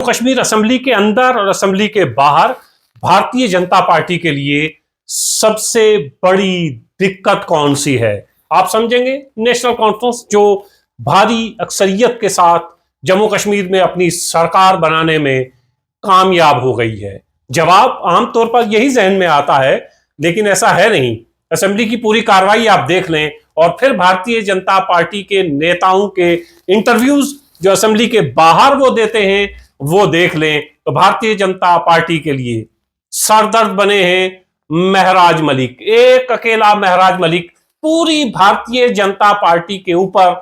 Kashmir assembly के अंदर और असेंबली के बाहर भारतीय जनता पार्टी के लिए सबसे बड़ी दिक्कत कौन सी है? आप समझेंगे। नेशनल कॉन्फ्रेंस जो भारी अक्सरियत के साथ जम्मू कश्मीर में अपनी सरकार बनाने में कामयाब हो गई है। जवाब आमतौर पर यही जहन में आता है, लेकिन ऐसा है नहीं। असेंबली की पूरी कार्रवाई आप देख लें और फिर भारतीय जनता पार्टी के नेताओं के इंटरव्यूज जो असेंबली के बाहर वो देते हैं वो देख लें तो भारतीय जनता पार्टी के लिए सरदर्द बने हैं महराज मलिक। एक अकेला महराज मलिक पूरी भारतीय जनता पार्टी के ऊपर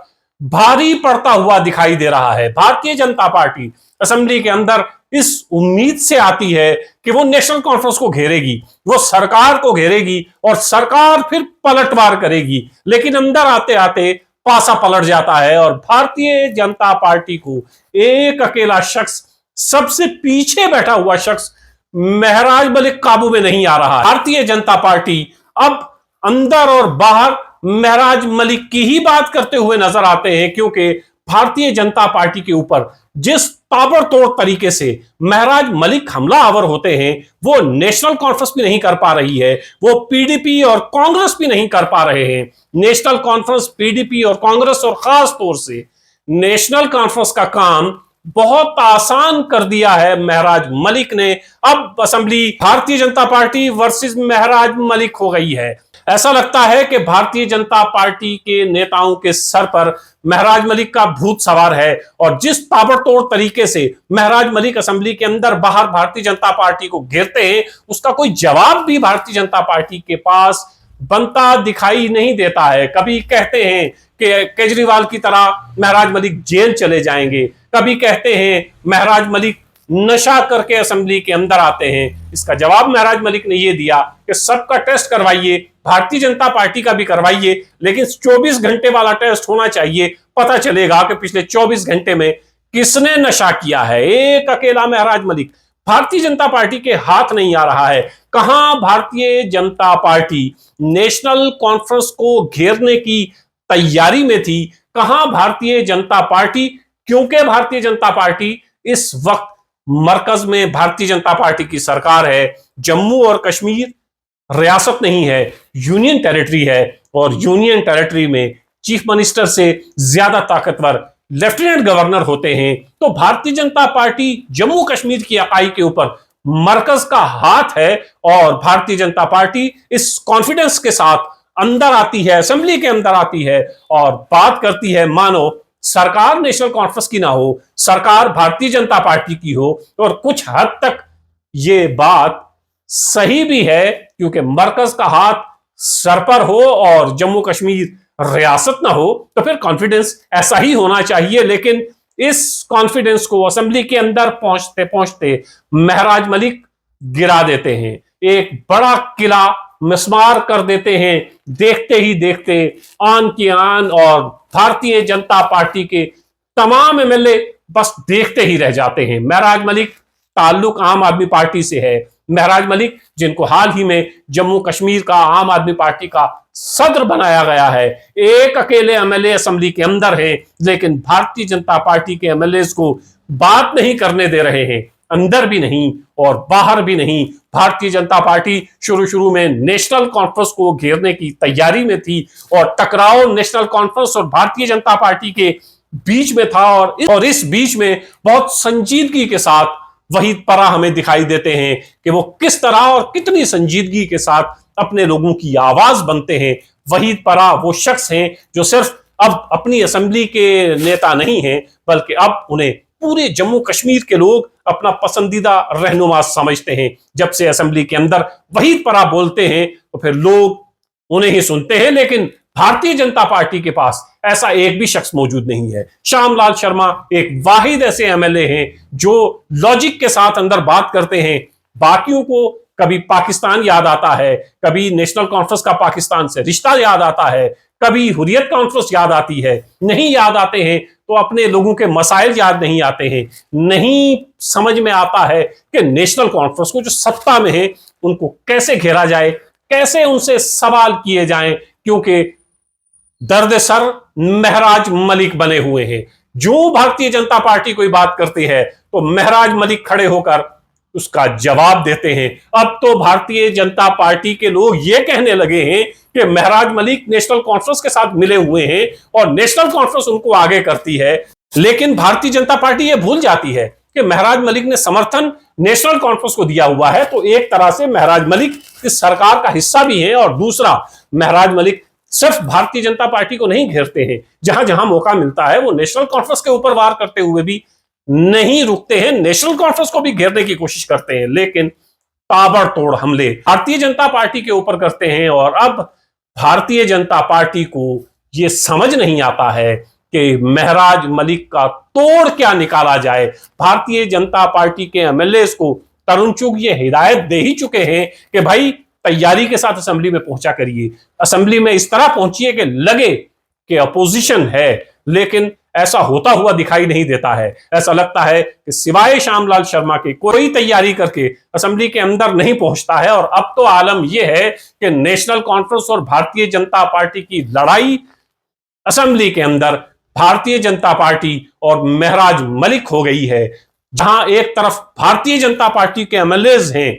भारी पड़ता हुआ दिखाई दे रहा है। भारतीय जनता पार्टी असेंबली के अंदर इस उम्मीद से आती है कि वो नेशनल कॉन्फ्रेंस को घेरेगी, वो सरकार को घेरेगी और सरकार फिर पलटवार करेगी, लेकिन अंदर आते आते पासा पलट जाता है और भारतीय जनता पार्टी को एक अकेला शख्स, सबसे पीछे बैठा हुआ शख्स महराज मलिक काबू में नहीं आ रहा। भारतीय जनता पार्टी अब अंदर और बाहर महराज मलिक की ही बात करते हुए नजर आते हैं, क्योंकि भारतीय जनता पार्टी के ऊपर जिस ताबड़तोड़ तरीके से महराज मलिक हमलावर होते हैं वो नेशनल कॉन्फ्रेंस भी नहीं कर पा रही है, वो पीडीपी और कांग्रेस भी नहीं कर पा रहे हैं। नेशनल कॉन्फ्रेंस, पीडीपी और कांग्रेस और खास तौर से नेशनल कॉन्फ्रेंस का काम बहुत आसान कर दिया है महराज मलिक ने। अब assembly Bharatiya Janata party versus महराज मलिक हो गई है। ऐसा लगता है कि भारतीय जनता पार्टी के नेताओं के सर पर महराज मलिक का भूत सवार है और जिस ताबड़तोड़ तरीके से महराज मलिक असेंबली के अंदर बाहर भारतीय जनता पार्टी को घेरते हैं उसका कोई जवाब भी भारतीय जनता पार्टी के पास बनता दिखाई नहीं देता है। कभी कहते हैं कि केजरीवाल की तरह महराज मलिक जेल चले जाएंगे, कभी कहते हैं महराज मलिक नशा करके असेंबली के अंदर आते हैं। इसका जवाब महराज मलिक ने यह दिया कि सबका टेस्ट करवाइए, भारतीय जनता पार्टी का भी करवाइए, लेकिन 24 घंटे वाला टेस्ट होना चाहिए। पता चलेगा कि पिछले 24 घंटे में किसने नशा किया है। एक अकेला महराज मलिक भारतीय जनता पार्टी के हाथ नहीं आ रहा है। कहां Bharatiya Janata party national conference को घेरने की तैयारी में थी, कहां भारतीय जनता पार्टी, क्योंकि भारतीय जनता पार्टी इस वक्त मरकज में भारतीय जनता पार्टी की सरकार है। जम्मू और कश्मीर रियासत नहीं है, यूनियन टेरिटरी है और यूनियन टेरिटरी में चीफ मिनिस्टर से ज्यादा ताकतवर लेफ्टिनेंट गवर्नर होते हैं। तो भारतीय जनता पार्टी जम्मू कश्मीर की इकाई के ऊपर मरकज का हाथ है और भारतीय जनता पार्टी इस कॉन्फिडेंस के साथ अंदर आती है, असेंबली के अंदर आती है और बात करती है मानो सरकार नेशनल कॉन्फ्रेंस की ना हो, सरकार भारतीय जनता पार्टी की हो। और कुछ हद तक ये बात सही भी है, क्योंकि मरकज का हाथ सर पर हो और जम्मू कश्मीर रियासत ना हो तो फिर कॉन्फिडेंस ऐसा ही होना चाहिए। लेकिन इस कॉन्फिडेंस को असेंबली के अंदर पहुंचते पहुंचते महराज मलिक गिरा देते हैं, एक बड़ा किला मिस्मार कर देते हैं। देखते ही देखते आन की आन और भारतीय जनता पार्टी के तमाम एमएलए बस देखते ही रह जाते हैं। महराज मलिक ताल्लुक आम आदमी पार्टी से है। महराज मलिक जिनको हाल ही में जम्मू कश्मीर का आम आदमी पार्टी का सदर बनाया गया है, एक अकेले एमएलए असेंबली के अंदर है, लेकिन भारतीय जनता पार्टी के एमएलए को बात नहीं करने दे रहे हैं, अंदर भी नहीं और बाहर भी नहीं। भारतीय जनता पार्टी शुरू में नेशनल कॉन्फ्रेंस को घेरने की तैयारी में थी और टकराव नेशनल कॉन्फ्रेंस और भारतीय जनता पार्टी के बीच में था और इस बीच में बहुत संजीदगी के साथ वहीद परा हमें दिखाई देते हैं कि वो किस तरह और कितनी संजीदगी के साथ अपने लोगों की आवाज बनते हैं। वहीद परा वो शख्स हैं जो सिर्फ अब अपनी असेंबली के नेता नहीं हैं, बल्कि अब उन्हें पूरे जम्मू कश्मीर के लोग अपना पसंदीदा रहनुमा समझते हैं। जब से असेंबली के अंदर वहीद परा बोलते हैं तो फिर लोग उन्हें ही सुनते हैं, लेकिन भारतीय जनता पार्टी के पास ऐसा एक भी शख्स मौजूद नहीं है। श्यामलाल शर्मा एक वाहिद ऐसे एमएलए हैं जो लॉजिक के साथ अंदर बात करते हैं। बाकियों को कभी पाकिस्तान याद आता है, कभी नेशनल कॉन्फ्रेंस का पाकिस्तान से रिश्ता याद आता है, कभी हुर्रियत कॉन्फ्रेंस याद आती है। नहीं याद आते हैं तो अपने लोगों के मसाइल याद नहीं आते हैं। नहीं समझ में आता है कि नेशनल कॉन्फ्रेंस को जो सत्ता में है उनको कैसे घेरा जाए, कैसे उनसे सवाल किए जाएं, क्योंकि दर्द सर महराज मलिक बने हुए हैं। जो भारतीय जनता पार्टी कोई बात करती है तो महराज मलिक खड़े होकर उसका जवाब देते हैं। अब तो भारतीय जनता पार्टी के लोग ये कहने लगे हैं कि महराज मलिक नेशनल कॉन्फ्रेंस के साथ मिले हुए हैं और नेशनल कॉन्फ्रेंस उनको आगे करती है। लेकिन भारतीय जनता पार्टी ये भूल जाती है कि महराज मलिक ने समर्थन नेशनल कॉन्फ्रेंस को दिया हुआ है, तो एक तरह से महराज मलिक इस सरकार का हिस्सा भी है। और दूसरा, महराज मलिक सिर्फ भारतीय जनता पार्टी को नहीं घेरते हैं, जहां जहां मौका मिलता है वो नेशनल कॉन्फ्रेंस के ऊपर वार करते हुए भी नहीं रुकते हैं, नेशनल कॉन्फ्रेंस को भी घेरने की कोशिश करते हैं, लेकिन ताबड़तोड़ हमले भारतीय जनता पार्टी के ऊपर करते हैं। और अब भारतीय जनता पार्टी को यह समझ नहीं आता है कि महराज मलिक का तोड़ क्या निकाला जाए। भारतीय जनता पार्टी के एमएलए को तरुण चुग ये हिदायत दे ही चुके हैं कि भाई तैयारी के साथ असेंबली में पहुंचा करिए, असेंबली में इस तरह पहुंचिए कि लगे कि अपोजिशन है, लेकिन ऐसा होता हुआ दिखाई नहीं देता है। ऐसा लगता है कि सिवाय श्यामलाल शर्मा के कोई तैयारी करके असेंबली के अंदर नहीं पहुंचता है। और अब तो आलम यह है कि नेशनल कॉन्फ्रेंस और भारतीय जनता पार्टी की लड़ाई असेंबली के अंदर भारतीय जनता पार्टी और महराज मलिक हो गई है, जहां एक तरफ भारतीय जनता पार्टी के एमएलए हैं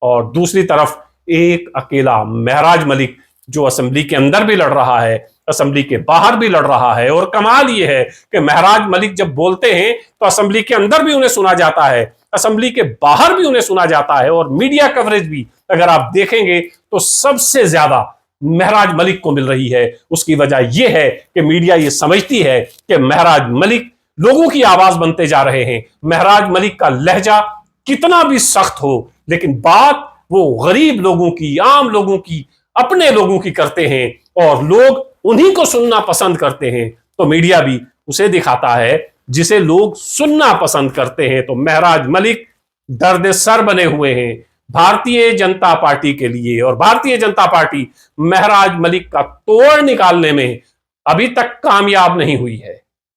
और दूसरी तरफ एक अकेला महराज मलिक, जो असेंबली के अंदर भी लड़ रहा है, असेंबली के बाहर भी लड़ रहा है। और कमाल यह है कि महराज मलिक जब बोलते हैं तो असेंबली के अंदर भी उन्हें सुना जाता है, असेंबली के बाहर भी उन्हें सुना जाता है, और मीडिया कवरेज भी अगर आप देखेंगे तो सबसे ज्यादा महराज मलिक को मिल रही है। उसकी वजह यह है कि मीडिया यह समझती है कि महराज मलिक लोगों की आवाज बनते जा रहे हैं। महराज मलिक का लहजा कितना भी सख्त हो, लेकिन बात वो गरीब लोगों की, आम लोगों की, अपने लोगों की करते हैं और लोग उन्हीं को सुनना पसंद करते हैं। तो मीडिया भी उसे दिखाता है जिसे लोग सुनना पसंद करते हैं। तो महराज मलिक दर्द सर बने हुए हैं भारतीय जनता पार्टी के लिए, और भारतीय जनता पार्टी महराज मलिक का तोड़ निकालने में अभी तक कामयाब नहीं हुई है।